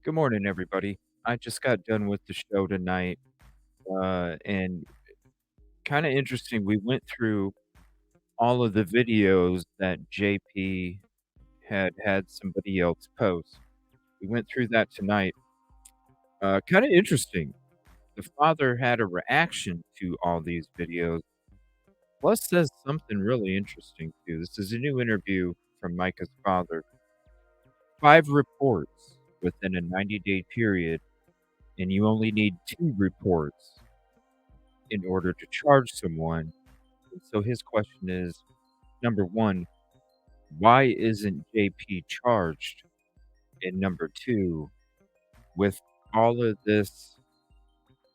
Good morning, everybody. I just got done with the show tonight, and kind of interesting. We went through all of the videos that JP had somebody else post. We went through that tonight. Kind of interesting. The father had a reaction to all these videos, plus says something really interesting too. This is a new interview from Micah's father. 5 reports within a 90-day period, and you only need 2 reports in order to charge someone. So his question is, number 1, why isn't JP charged? And number 2, with all of this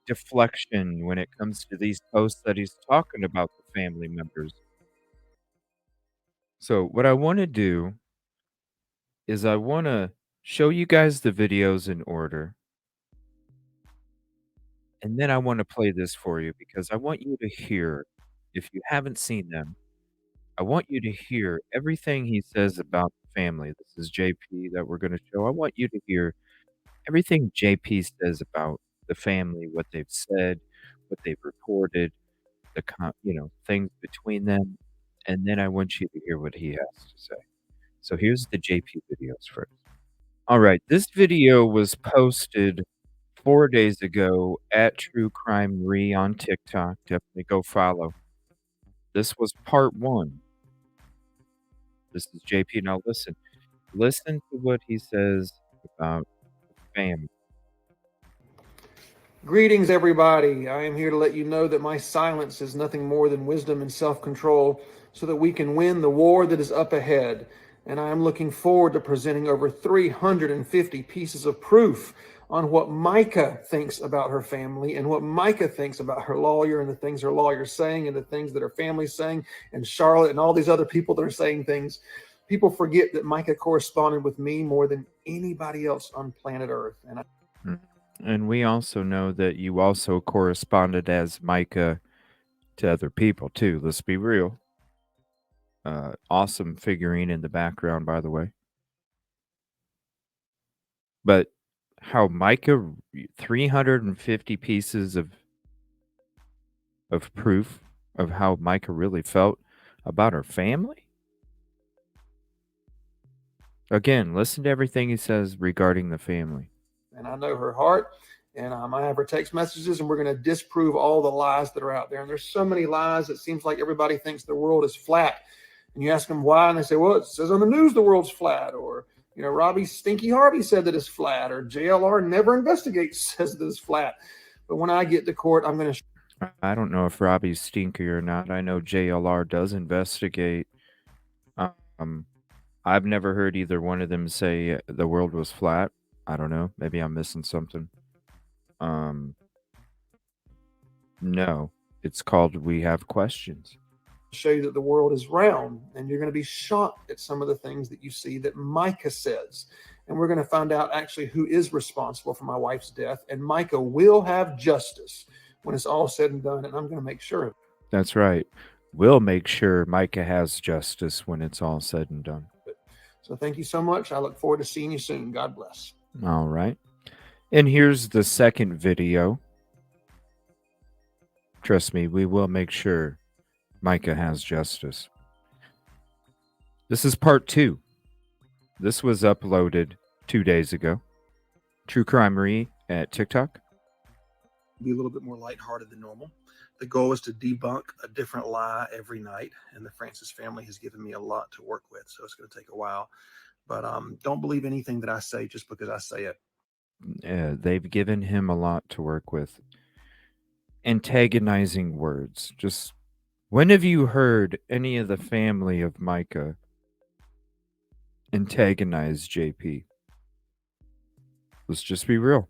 deflection when it comes to these posts that he's talking about the family members. So what I want to do is I want to show you guys the videos in order. And then I want to play this for you because I want you to hear, if you haven't seen them, I want you to hear everything he says about the family. This is JP that we're gonna show. I want you to hear everything JP says about the family, what they've said, what they've reported, things between them, and then I want you to hear what he has to say. So here's the JP videos first. Alright, this video was posted 4 days ago at True Crime Re on TikTok. Definitely go follow. This was part 1. This is JP. Now listen. Listen to what he says about family. Greetings, everybody. I am here to let you know that my silence is nothing more than wisdom and self-control so that we can win the war that is up ahead. And I am looking forward to presenting over 350 pieces of proof on what Micah thinks about her family and what Micah thinks about her lawyer and the things her lawyer's saying and the things that her family's saying and Charlotte and all these other people that are saying things. People forget that Micah corresponded with me more than anybody else on planet Earth. And we also know that you also corresponded as Micah to other people too. Let's be real. Awesome figurine in the background, by the way. But how Micah 350 pieces of proof of how Micah really felt about her family? Again, listen to everything he says regarding the family. And I know her heart, and I have her text messages, and we're going to disprove all the lies that are out there. And there's so many lies, it seems like everybody thinks the world is flat. And you ask them why, and they say, well, it says on the news the world's flat, or Robbie Stinky Harvey said that it's flat, or JLR never investigates says that it's flat. But when I get to court, I'm going to I don't know if Robbie's stinky or not. I know JLR does investigate. I've never heard either one of them say the world was flat. I don't know. Maybe I'm missing something. No. It's called We Have Questions. show you that the world is round, and you're going to be shocked at some of the things that you see that Micah says. And we're going to find out actually who is responsible for my wife's death, and Micah will have justice when it's all said and done, and I'm going to make sure of it. That's right. We'll make sure Micah has justice when it's all said and done. So thank you so much. I look forward to seeing you soon. God bless. All right. And here's the second video. Trust me, we will make sure Micah has justice. This is part 2. This was uploaded 2 days ago. True Crime Re at TikTok. Be a little bit more lighthearted than normal. The goal is to debunk a different lie every night, and the Francis family has given me a lot to work with, so it's going to take a while. But don't believe anything that I say just because I say it. They've given him a lot to work with. Antagonizing words. Just when have you heard any of the family of Micah antagonize JP? Let's just be real.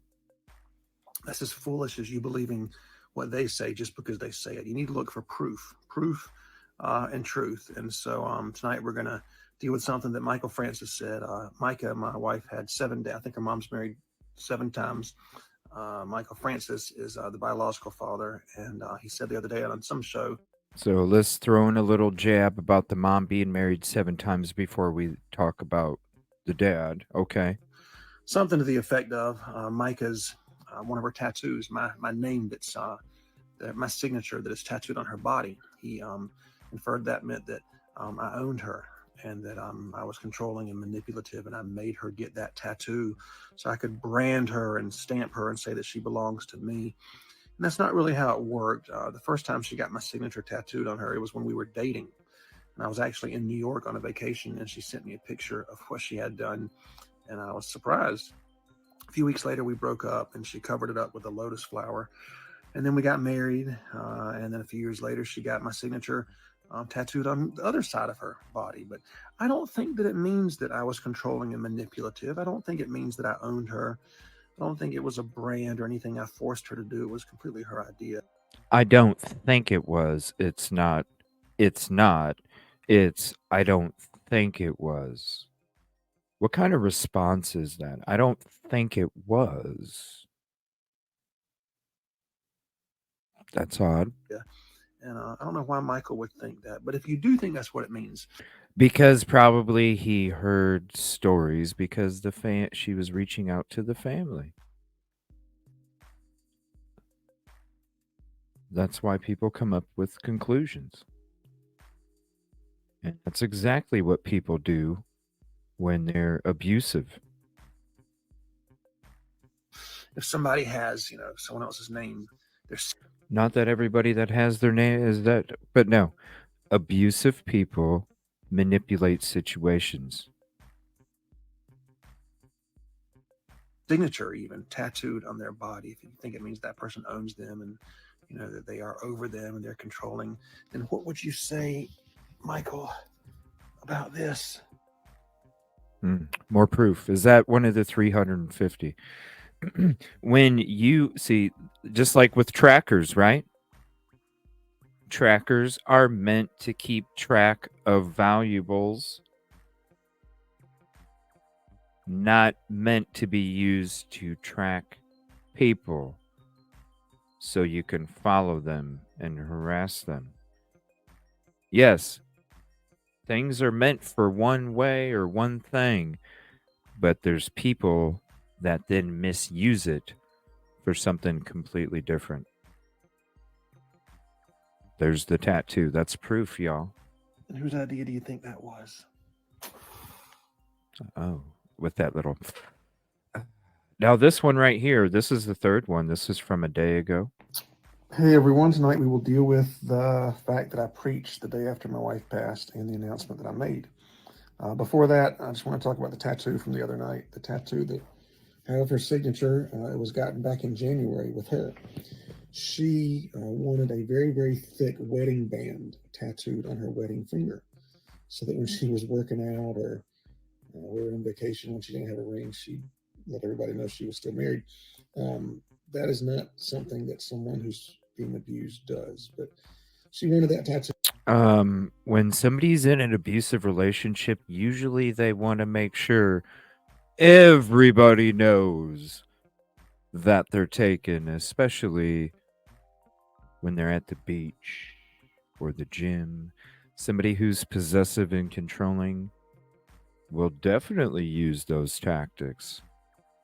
That's as foolish as you believing what they say just because they say it. You need to look for proof and truth. And so tonight we're going to deal with something that Michael Francis said. Micah, my wife, had 7 days. I think her mom's married 7 times. Michael Francis is the biological father, and he said the other day on some show So let's throw in a little jab about the mom being married 7 times before we talk about the dad. Okay. something to the effect of Micah's one of her tattoos, my name my signature that is tattooed on her body. He inferred that meant that I owned her and that I was controlling and manipulative, and I made her get that tattoo so I could brand her and stamp her and say that she belongs to me. And that's not really how it worked. The first time she got my signature tattooed on her, it was when we were dating. And I was actually in New York on a vacation, and she sent me a picture of what she had done, and I was surprised. A few weeks later, we broke up, and she covered it up with a lotus flower. And then we got married, and then a few years later, she got my signature tattooed on the other side of her body. But I don't think that it means that I was controlling and manipulative. I don't think it means that I owned her. I don't think it was a brand or anything I forced her to do. It was completely her idea. I don't think it was. It's not. It's not. It's I don't think it was. What kind of response is that? I don't think it was. That's odd. Yeah. And I don't know why Michael would think that. But if you do think that's what it means, Because probably he heard stories because she was reaching out to the family. That's why people come up with conclusions. And that's exactly what people do when they're abusive. if somebody has, someone else's name, their Not that everybody that has their name is that, but no, abusive people manipulate situations. signature even tattooed on their body, if you think it means that person owns them and that they are over them and they're controlling, then what would you say, Michael, about this? More proof. Is that one of the 350? When you see, just like with trackers, right? Trackers are meant to keep track of valuables, not meant to be used to track people so you can follow them and harass them. Yes, things are meant for one way or one thing, but there's people that then misuse it for something completely different. There's the tattoo. That's proof, y'all. And whose idea do you think that was? Oh, with that little. Now, this one right here, this is the third one. This is from a day ago. Hey everyone, tonight we will deal with the fact that I preached the day after my wife passed and the announcement that I made. Before that, I just want to talk about the tattoo from the other night. The tattoo that have her signature. It was gotten back in January with her. She wanted a very, very thick wedding band tattooed on her wedding finger so that when she was working out or we were on vacation when she didn't have a ring, she'd let everybody know she was still married. That is not something that someone who's being abused does, but she wanted that tattoo. When somebody's in an abusive relationship, usually they want to make sure everybody knows that they're taken, especially when they're at the beach or the gym. Somebody who's possessive and controlling will definitely use those tactics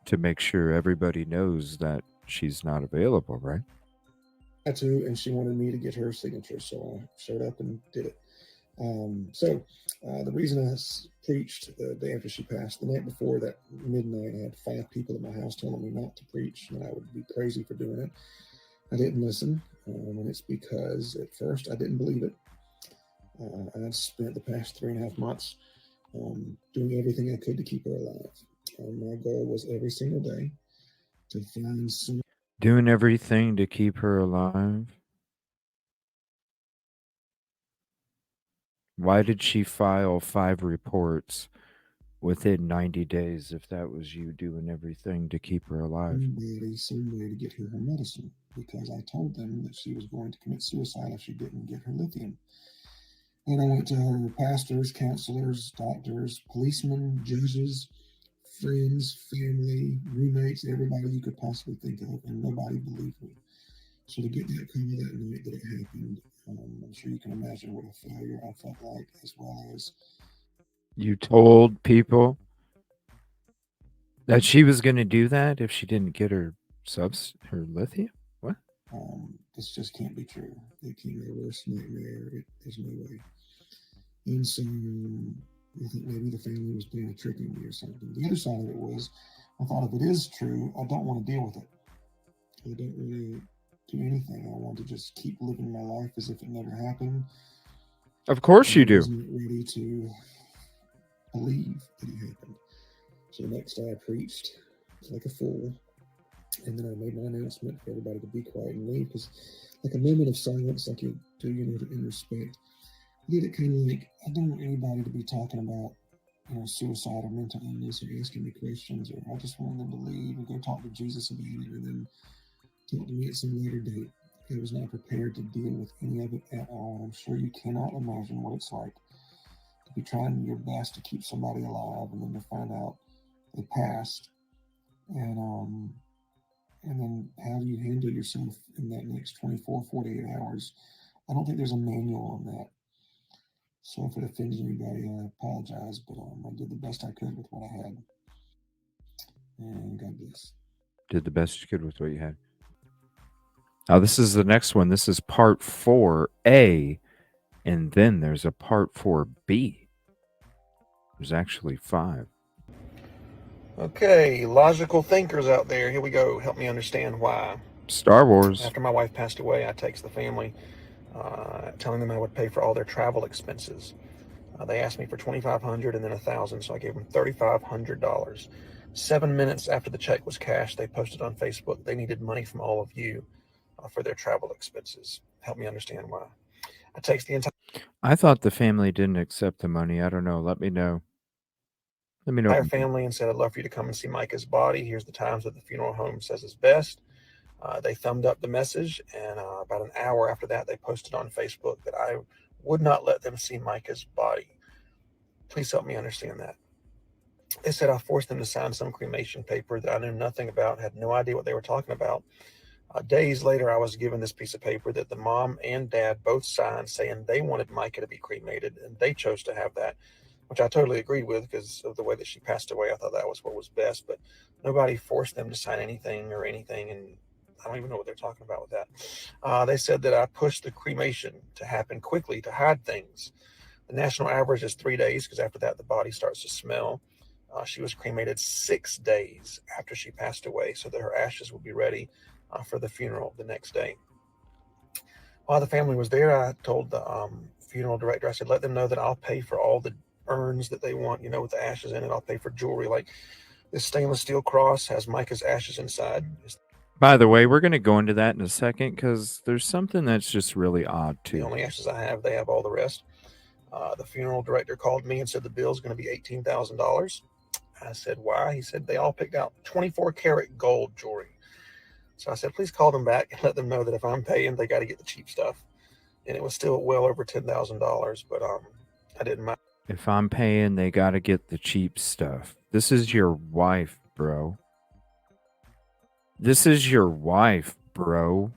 to make sure everybody knows that she's not available, right? Tattoo, and she wanted me to get her signature, so I showed up and did it. The reason I preached the day after she passed, the night before that midnight, I had 5 people at my house telling me not to preach and I would be crazy for doing it. I didn't listen, and it's because at first I didn't believe it. I spent the past 3.5 months doing everything I could to keep her alive. My goal was every single day to find some. Doing everything to keep her alive. Why did she file 5 reports within 90 days if that was you doing everything to keep her alive? Somebody, some way to get her medicine because I told them that she was going to commit suicide if she didn't get her lithium. And I went to her pastors, counselors, doctors, policemen, judges, friends, family, roommates, everybody you could possibly think of, and nobody believed me. So to get that call that night that it happened, I'm sure you can imagine what a failure I felt like, as well as You told people that she was gonna do that if she didn't get her lithium? What? this just can't be true. It can't be a worse nightmare. There's no way. And so I think maybe the family was playing a trick on me or something. The other side of it was, I thought if it is true, I don't want to deal with it. I don't really do anything. I want to just keep living my life as if it never happened. Of course And you I do. wasn't ready to believe that it happened. So next day I preached like a fool. And then I made my announcement for everybody to be quiet and leave, because like a moment of silence, like you do, in respect. I did it kind of like, I don't want anybody to be talking about, suicide or mental illness or asking me questions, or I just wanted them to leave and go talk to Jesus about it and then talk to me at some later date. I was not prepared to deal with any of it at all. I'm sure you cannot imagine what it's like to be trying your best to keep somebody alive and then to find out they passed. And and then how do you handle yourself in that next 24, 48 hours? I don't think there's a manual on that. So if it offends anybody, I apologize, but I did the best I could with what I had. And God bless. Did the best you could with what you had. Now this is the next one. This is part 4A, and then there's a part 4B. There's actually 5. Okay, logical thinkers out there, here we go. Help me understand why. Star Wars. After my wife passed away, I texted the family telling them I would pay for all their travel expenses. They asked me for $2,500 and then $1,000, so I gave them $3,500. 7 minutes after the check was cashed, they posted on Facebook they needed money from all of you for their travel expenses. Help me understand why. I text the I thought the family didn't accept the money. I don't know. Let me know. Let me know. entire family and said, I'd love for you to come and see Micah's body. Here's the times that the funeral home says is best. They thumbed up the message, and about an hour after that, they posted on Facebook that I would not let them see Micah's body. Please help me understand that. They said I forced them to sign some cremation paper that I knew nothing about, had no idea what they were talking about. Days later, I was given this piece of paper that the mom and dad both signed, saying they wanted Micah to be cremated, and they chose to have that, which I totally agreed with because of the way that she passed away. I thought that was what was best, but nobody forced them to sign anything or anything, and I don't even know what they're talking about with that. They said that I pushed the cremation to happen quickly to hide things. The national average is 3 days because after that, the body starts to smell. She was cremated 6 days after she passed away so that her ashes would be ready for the funeral the next day. While the family was there, I told the funeral director, I said, let them know that I'll pay for all the urns that they want, with the ashes in it. I'll pay for jewelry. Like this stainless steel cross has Micah's ashes inside. By the way, we're going to go into that in a second because there's something that's just really odd The too. only ashes I have, they have all the rest. The funeral director called me and said the bill's going to be $18,000. I said, why? He said they all picked out 24 karat gold jewelry. So I said, please call them back and let them know that if I'm paying, they got to get the cheap stuff. And it was still well over $10,000, but I didn't mind. If I'm paying, they got to get the cheap stuff. This is your wife, bro. This is your wife, bro.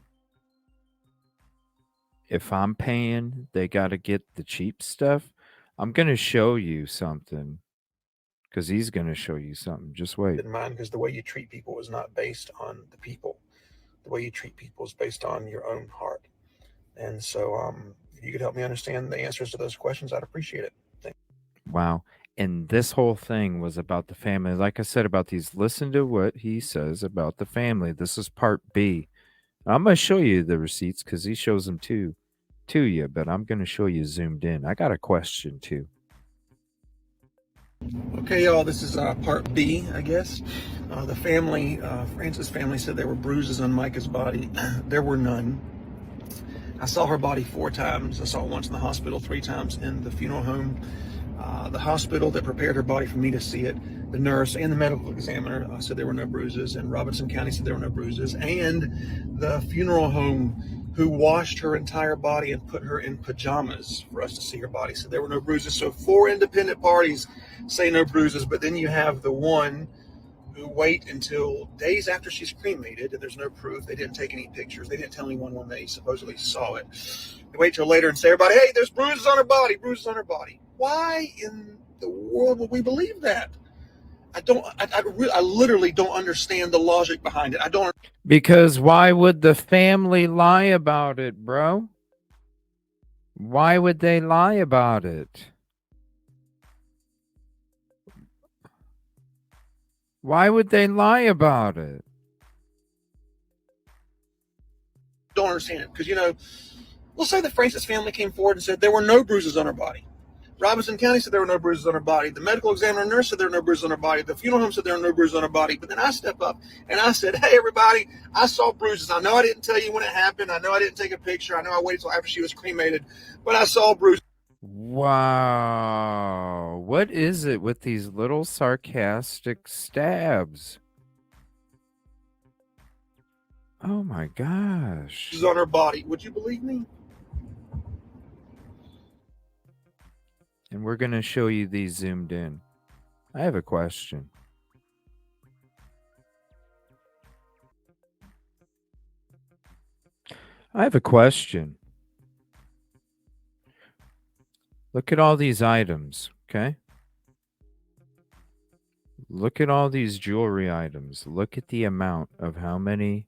If I'm paying, they got to get the cheap stuff. I'm going to show you something because he's going to show you something. Just wait. Didn't mind because the way you treat people is not based on the people. The way you treat people is based on your own heart. And so if you could help me understand the answers to those questions, I'd appreciate it. Thanks. Wow. And this whole thing was about the family. Like I said about these, listen to what he says about the family. This is part B. I'm going to show you the receipts because he shows them to you, but I'm going to show you zoomed in. I got a question too. Okay, y'all, this is part B, I guess. The family, Francis' family said there were bruises on Micah's body. There were none. I saw her body 4 times. I saw it once in the hospital, 3 times in the funeral home. The hospital that prepared her body for me to see it, the nurse and the medical examiner said there were no bruises, and Robinson County said there were no bruises, and the funeral home who washed her entire body and put her in pajamas for us to see her body. So there were no bruises. So 4 independent parties say no bruises, but then you have the one who wait until days after she's cremated, and there's no proof. They didn't take any pictures. They didn't tell anyone when they supposedly saw it. They wait till later and say, everybody, hey, there's bruises on her body, bruises on her body. Why in the world would we believe that? I literally don't understand the logic behind it. I don't. Because why would the family lie about it, bro? Why would they lie about it? Why would they lie about it? Don't understand it. Because, let's say the Francis family came forward and said there were no bruises on her body. Robinson County said there were no bruises on her body. The medical examiner nurse said there were no bruises on her body. The funeral home said there were no bruises on her body. But then I step up and I said, hey, everybody, I saw bruises. I know I didn't tell you when it happened. I know I didn't take a picture. I know I waited until after she was cremated. But I saw bruises. Wow. What is it with these little sarcastic stabs? Oh my gosh. On her body. Would you believe me? And we're going to show you these zoomed in. I have a question. Look at all these items, okay? Look at all these jewelry items. Look at the amount of how many.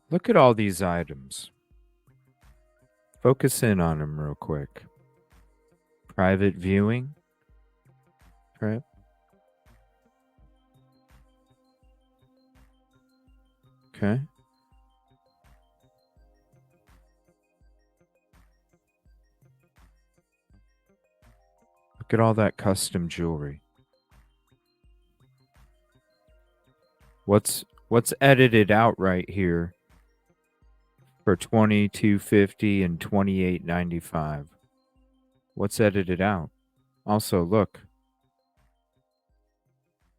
Look at all these items. Focus in on them real quick. Private viewing. Right? Okay. Look at all that custom jewelry. What's edited out right here for $22.50 and $28.95? What's edited out? Also, look.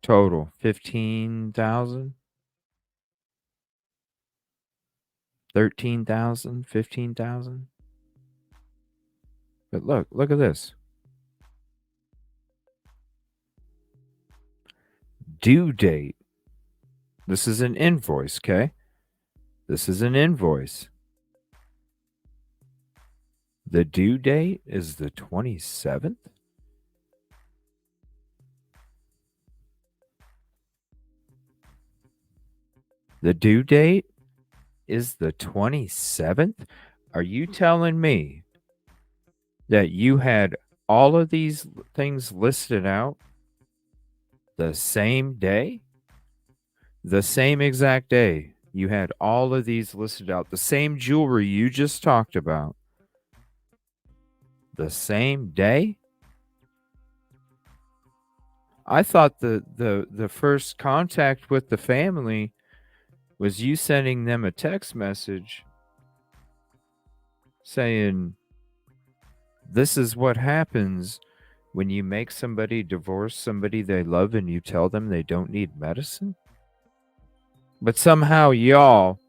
Total 15,000, 13,000, 15,000. But look at this. Due date. This is an invoice, okay? This is an invoice. The due date is the 27th. The due date is the 27th? Are you telling me that you had all of these things listed out the same day? The same exact day. You had all of these listed out. The same jewelry you just talked about. The same day? I thought the first contact with the family was you sending them a text message saying, this is what happens when you make somebody divorce somebody they love and you tell them they don't need medicine. But somehow y'all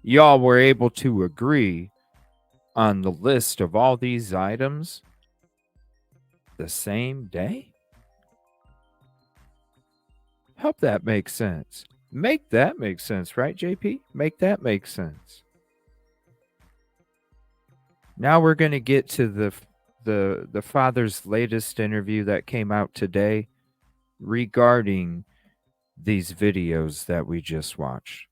were able to agree on the list of all these items the same day? Help that make sense. Make that make sense, right, JP? Make that make sense. Now we're going to get to the father's latest interview that came out today regarding these videos that we just watched.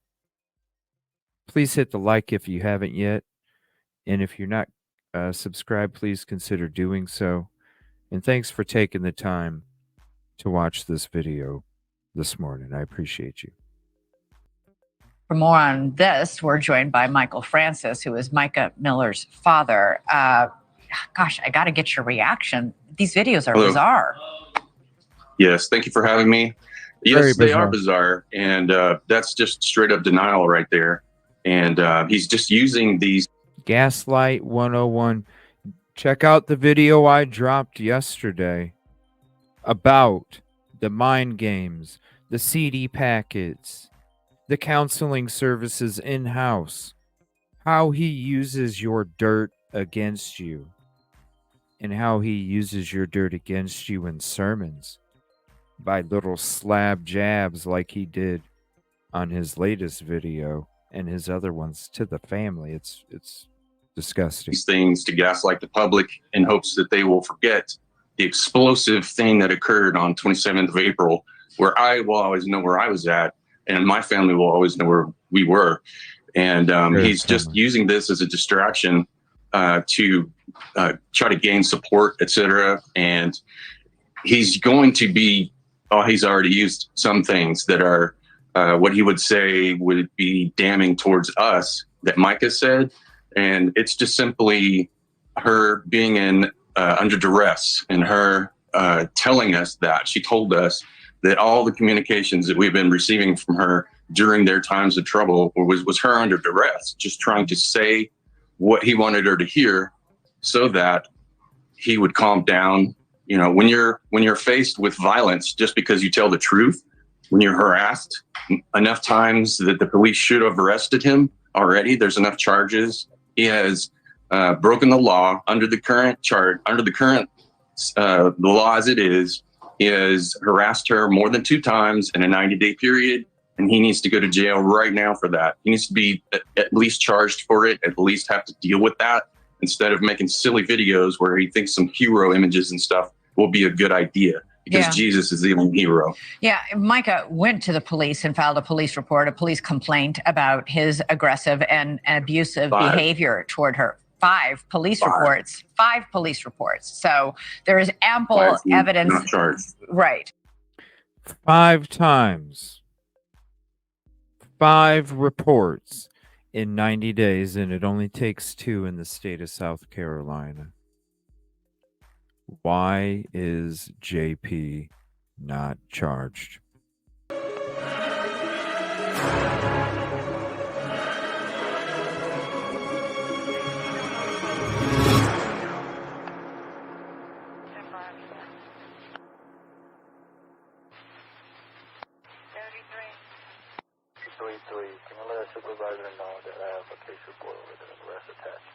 Please hit the like if you haven't yet. And if you're not subscribed, please consider doing so. And thanks for taking the time to watch this video this morning. I appreciate you. For more on this, we're joined by Michael Francis, who is Micah Miller's father. Gosh, I got to get your reaction. These videos are bizarre. Yes, thank you for having me. Yes, they are bizarre, and that's just straight up denial right there. And he's just using these. Gaslight 101. Check out the video I dropped yesterday about the mind games, the CD packets, the counseling services in-house, how he uses your dirt against you, and how he uses your dirt against you in sermons by little slab jabs like he did on his latest video and his other ones to the family. It's disgusting. These things to gaslight the public in hopes that they will forget the explosive thing that occurred on 27th of April, where I will always know where I was at, and my family will always know where we were. And he's just using this as a distraction to try to gain support, etc. And he's going to be, he's already used some things that are what he would say would be damning towards us that Micah said. And it's just simply her being in under duress, and her telling us that she told us that all the communications that we've been receiving from her during their times of trouble was her under duress, just trying to say what he wanted her to hear so that he would calm down. You know, when you're faced with violence just because you tell the truth, when you're harassed enough times that the police should have arrested him already, there's enough charges. He has broken the law under the current the law as it is. He has harassed her more than 2 times in a 90-day period, and he needs to go to jail right now for that. He needs to be at least charged for it, at least have to deal with that, instead of making silly videos where he thinks some hero images and stuff will be a good idea, because Jesus is the only hero. Yeah, Micah went to the police and filed a police report, a police complaint about his aggressive and abusive behavior toward her. 5 police reports. 5 police reports. So there is ample evidence. Not charged. Right. 5 times. 5 reports in 90 days, and it only takes 2 in the state of South Carolina. Why is JP not charged? Can you let a supervisor know that I have a case report with an arrest attached?